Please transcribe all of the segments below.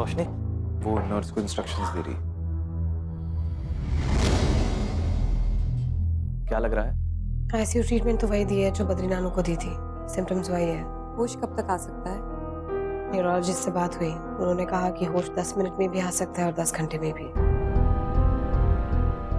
रोशनी वो नर्स को इंस्ट्रक्शंस दे रही। क्या लग रहा है? आईसीयू ट्रीटमेंट तो वही दी है जो बद्री नानू को दी थी। सिम्टम्स वही है। होश कब तक आ सकता है? न्यूरोलॉजिस्ट से बात हुई, उन्होंने कहा कि होश 10 मिनट में भी आ सकता है और 10 घंटे में भी।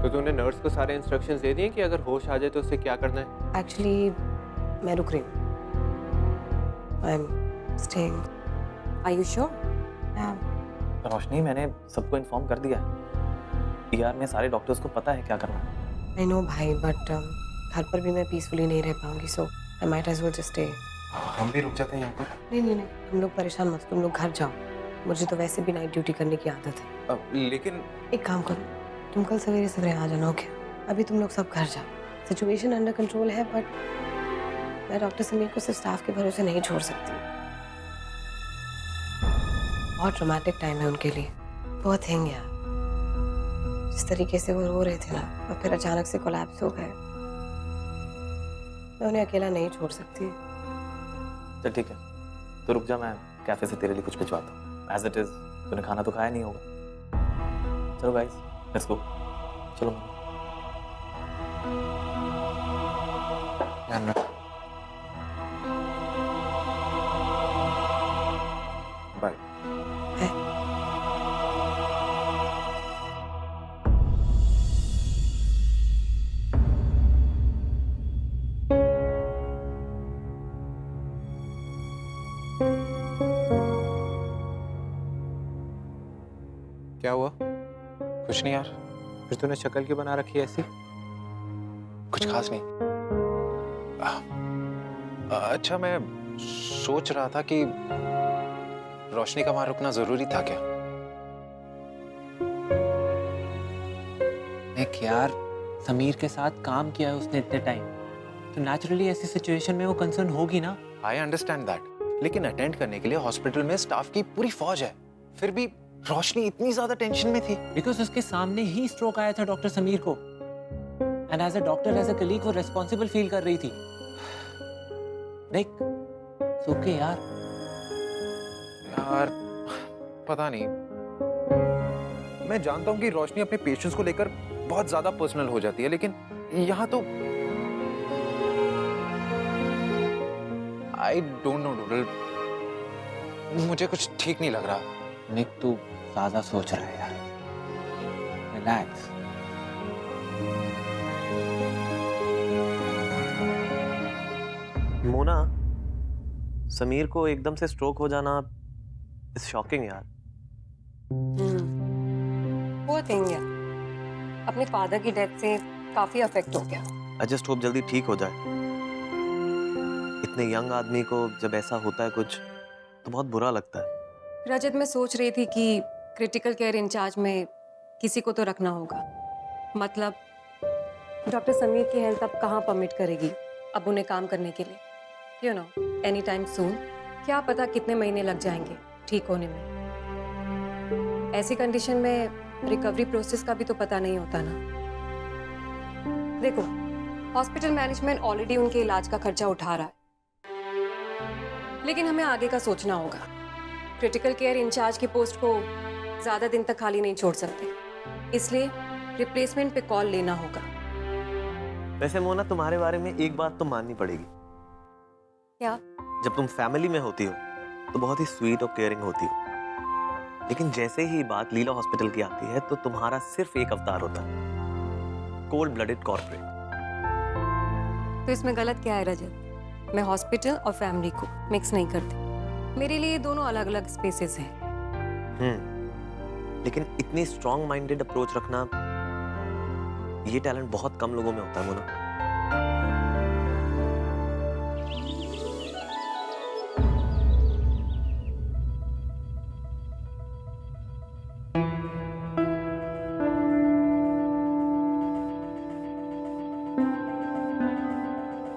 तो तूने नर्स को सारे इंस्ट्रक्शंस दे दिए कि अगर होश आ जाए तो उससे क्या करना है? एक्चुअली मैं रुक रही हूँ। I am staying. Are you sure? Roshni मैंने सबको इन्फॉर्म कर दिया है। पीआर में सारे डॉक्टर्स को पता है क्या करना है। आई नो भाई, बट घर पर भी मैं पीसफुली नहीं रह पाऊंगी, so I might as well just stay. हम भी रुक जाते हैं यहाँ पर। नहीं, तुम लोग परेशान मत, तुम लोग घर जाओ। मुझे तो वैसे भी नाइट ड्यूटी करने की आदत है। लेकिन एक काम करो, तुम कल सवेरे सवेरे आ जाना, ओके? अभी तुम लोग सब घर जाओ। सिचुएशन अंडर कंट्रोल है, बट मैं डॉक्टर समीर को सिर्फ स्टाफ के भरोसे नहीं छोड़ सकती। बहुत ट्रॉमेटिक टाइम है उनके लिए। बहुत थिंग यार, जिस तरीके से वो रो रहे थे ना, और फिर अचानक से कोलैप्स हो गए। मैं उन्हें अकेला नहीं छोड़ सकती। चल ठीक है, तो रुक जा, मैं कैफे से तेरे लिए कुछ भिजवाता हूँ। एज इट इज तूने खाना तो खाया नहीं होगा। चलो गाइस, लेट्स गो। चलो ध्यान रख। बाय। क्या हुआ? कुछ नहीं यार। फिर तूने शक्ल क्यों बना रखी है ऐसी? कुछ खास नहीं। अच्छा, मैं सोच रहा था कि रोशनी का वहां रुकना जरूरी था क्या? निक यार, समीर के साथ काम किया है उसने इतने टाइम, तो नेचुरली ऐसी सिचुएशन में वो कंसर्न होगी ना। आई अंडरस्टैंड दैट, लेकिन अटेंड करने के लिए हॉस्पिटल में स्टाफ की पूरी फौज है। फिर भी रोशनी इतनी ज्यादा टेंशन में थी। बिकॉज उसके सामने ही स्ट्रोक आया था डॉक्टर समीर को, and as a doctor, as a colleague, वो रिस्पॉन्सिबल फील कर रही थी। निक, ओके यार। यार पता नहीं, मैं जानता हूं कि रोशनी अपने पेशेंट्स को लेकर बहुत ज्यादा पर्सनल हो जाती है, लेकिन यहाँ तो आई डोंट नो डूडल, मुझे कुछ ठीक नहीं लग रहा। निक, तू ज्यादा सोच रहा है यार। रिलैक्स। मोना, समीर को एकदम से स्ट्रोक हो जाना इज शॉकिंग यार। वो थिंग है, अपने फादर की डेथ से काफी अफेक्ट हो गया। आई जस्ट होप जल्दी ठीक हो जाए। इतने यंग आदमी को जब ऐसा होता है कुछ, तो बहुत बुरा लगता है। रजत, मैं सोच रही थी कि क्रिटिकल केयर इंचार्ज में किसी को तो रखना होगा। मतलब डॉक्टर समीर की हेल्थ अब कहाँ परमिट करेगी अब उन्हें काम करने के लिए? You know, any time soon. क्या पता कितने महीने लग जाएंगे ठीक होने में। ऐसी कंडीशन में रिकवरी प्रोसेस का भी तो पता नहीं होता ना। देखो, हॉस्पिटल मैनेजमेंट ऑलरेडी उनके इलाज का खर्चा उठा रहा है, लेकिन हमें आगे का सोचना होगा। क्रिटिकल केयर इंचार्ज की पोस्ट को ज्यादा दिन तक खाली नहीं छोड़ सकते, इसलिए रिप्लेसमेंट पे कॉल लेना होगा। वैसे मोना, तुम्हारे बारे में एक बात तो माननी पड़ेगी। क्या? जब तुम फैमिली में होती हो तो बहुत ही स्वीट और केयरिंग होती हो, लेकिन जैसे ही बात लीला हॉस्पिटल की आती है तो तुम्हारा सिर्फ एक अवतार होता है, कोल्ड ब्लडेड कॉर्पोरेट। तो इसमें गलत क्या है रजत? मैं हॉस्पिटल और फैमिली को मिक्स नहीं करती। मेरे लिए दोनों अलग अलग स्पेसेस हैं। लेकिन इतनी स्ट्रॉन्ग माइंडेड अप्रोच रखना, ये टैलेंट बहुत कम लोगों में होता है मोना।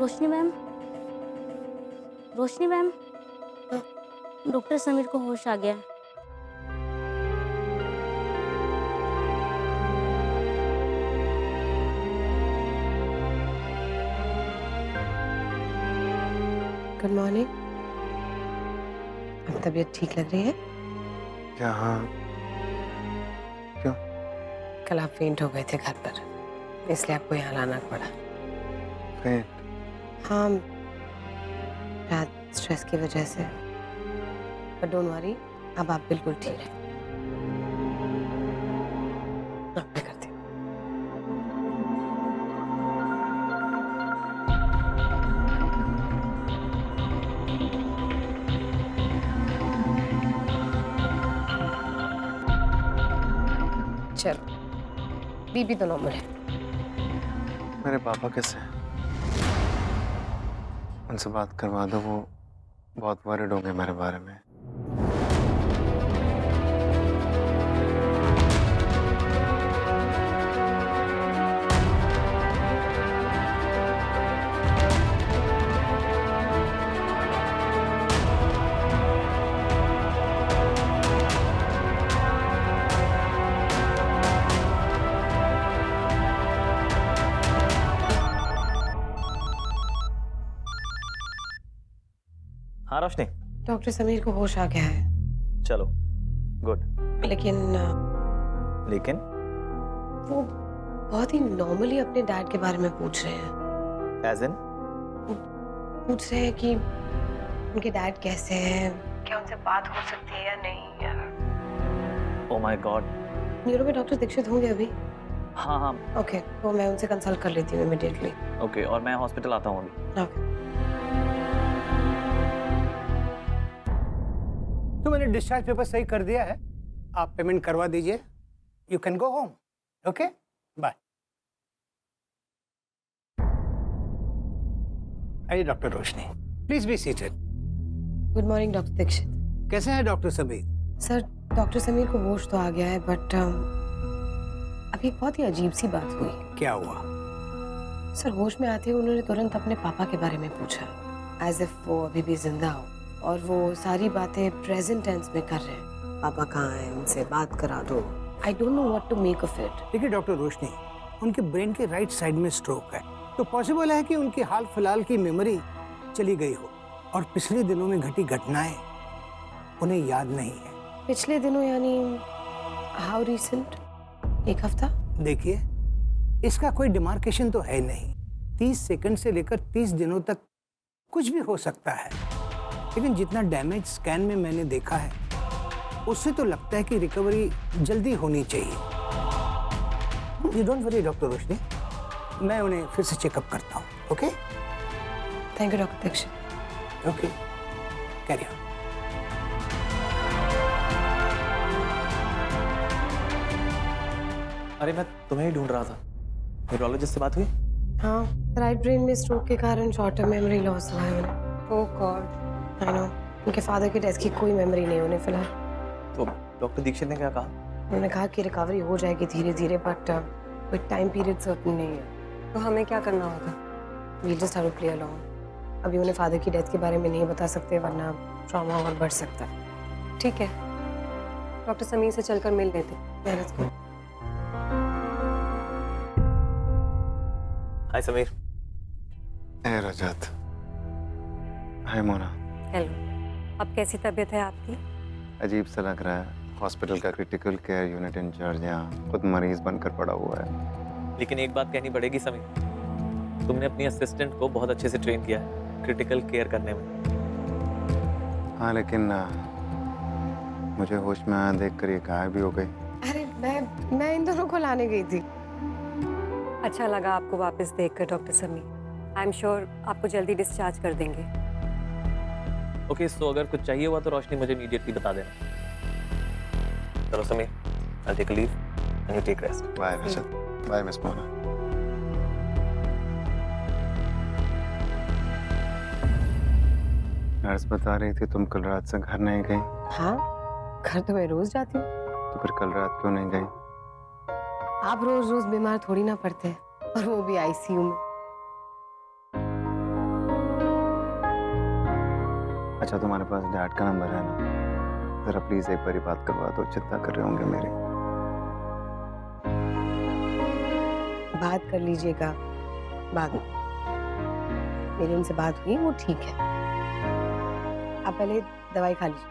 रोशनी मैम, रोशनी मैम, डॉक्टर समीर को होश आ गया है। Good morning. अब तबीयत ठीक लग रही है? क्या? हाँ, क्यों? कल आप फेंट हो गए थे घर पर, इसलिए आपको यहाँ लाना पड़ा। फेंट? हाँ, रात स्ट्रेस की वजह से। बट डोंट वरी, अब आप बिल्कुल ठीक हैं। अब मैं करती हूँ। चलो, बीबी तो नॉर्मल है। मेरे पापा कैसे हैं? उनसे बात करवा दो, वो बहुत वरिड होंगे मेरे बारे में। हाँ रोशनी, डॉक्टर समीर को होश आ गया है, चलो गुड। लेकिन लेकिन वो बहुत ही नॉर्मली अपने डैड के बारे में पूछ रहे हैं। As in? पूछ रहे हैं कि उनके डैड कैसे हैं, क्या उनसे बात हो सकती है या नहीं। Oh my God. न्यूरो में डॉक्टर दीक्षित होंगे अभी? हाँ हाँ ओके, तो मैं उनसे कंसल्ट कर लेती हूँ इमीडिएटली। ओके, और मैं हॉस्पिटल आता हूँ अभी। ओके। तो मैंने डिस्चार्ज पेपर सही कर दिया है, आप पेमेंट करवा दीजिए। You can go home. Okay, bye. आइए doctor Roshni, please be seated. Good morning doctor Dikshit. कैसे हैं doctor Sameer? Sir, doctor Sameer को होश तो आ गया है, बट अभी एक बहुत ही अजीब सी बात हुई। क्या हुआ? सर, होश में आते ही उन्होंने तुरंत अपने पापा के बारे में पूछा, एज इफ वो अभी भी जिंदा हो, और वो सारी बातें प्रेजेंट टेंस में कर रहे हैं। पापा कहाँ हैं, उनसे बात करा दो। I don't know what to make of it. देखिए डॉक्टर रोशनी, उनके ब्रेन के राइट साइड में स्ट्रोक है, तो पॉसिबल है कि उनकी हाल फिलहाल की मेमोरी चली गई हो और पिछले दिनों में घटी घटनाएं उन्हें याद नहीं है। पिछले दिनों यानी हाउ रीसेंट? एक हफ्ता? देखिए, इसका कोई डिमार्केशन तो है नहीं। 30 सेकंड से लेकर 30 दिनों तक कुछ भी हो सकता है, लेकिन जितना डैमेज स्कैन में मैंने देखा है, उससे तो लगता है कि रिकवरी जल्दी होनी चाहिए। You don't worry doctor Roshni, मैं उन्हें फिर से चेकअप करता हूँ। Okay? Thank you doctor Dikshit. Okay, carry on. अरे मैं तुम्हें ही ढूंढ रहा था। न्यूरोलॉजिस्ट से बात हुई? हाँ, राइट ब्रेन में स्ट्रोक के कारण शॉर्ट टर्म मेमोरी लॉस हुआ है उन्हें। ओह गॉड, आई नो। उनके फादर के डेथ की कोई मेमोरी नहीं उन्हें फिलहाल। तो डॉक्टर दीक्षित ने क्या कहा? उन्होंने कहा कि रिकवरी हो जाएगी धीरे धीरे, बट कोई टाइम पीरियड सर्टेन नहीं है। तो हमें क्या करना होगा? We'll just have to play along. अभी उन्हें फादर की डेथ के बारे में नहीं बता सकते, वरना ट्रॉमा और बढ़ सकता है। ठीक है, डॉक्टर समीर से चलकर मिल लेते। मेहनत करो। हाय समीर। ए रजत। हाय मोना। हेलो, अब कैसी तबीयत है आपकी? अजीब सा लग रहा है। हॉस्पिटल का क्रिटिकल केयर यूनिट इंचार्ज यहाँ खुद मरीज बनकर पड़ा हुआ है। लेकिन एक बात कहनी पड़ेगी समीर, तुमने अपनी असिस्टेंट को बहुत अच्छे से ट्रेन किया है क्रिटिकल केयर करने में। हाँ, लेकिन मुझे होश में आया देख कर ये गायब भी हो गई। अरे मैं इन दोनों को लाने गई थी। अच्छा लगा आपको वापस देखकर doctor Sameer. I am sure आपको जल्दी डिस्चार्ज कर देंगे। ओके, सो अगर कुछ चाहिए हुआ तो रोशनी मुझे इमीडिएटली बता देना। चलो Sameer, I take a leave and you take rest. Bye Rajat. Bye miss Mona. Nurse बता रही थी तुम कल रात से घर नहीं गई। हाँ, घर तो मैं रोज जाती हूँ। तो फिर कल रात क्यों नहीं गई? आप रोज रोज बीमार थोड़ी ना पड़ते हैं, और वो भी आईसीयू में। अच्छा, तुम्हारे पास डैड का नंबर है ना? जरा प्लीज एक बारी बात करवा दो, चिंता कर रहे होंगे मेरी। बात कर लीजिएगा बाद में। मेरी उनसे बात हुई, वो ठीक है। आप पहले दवाई खा लीजिए।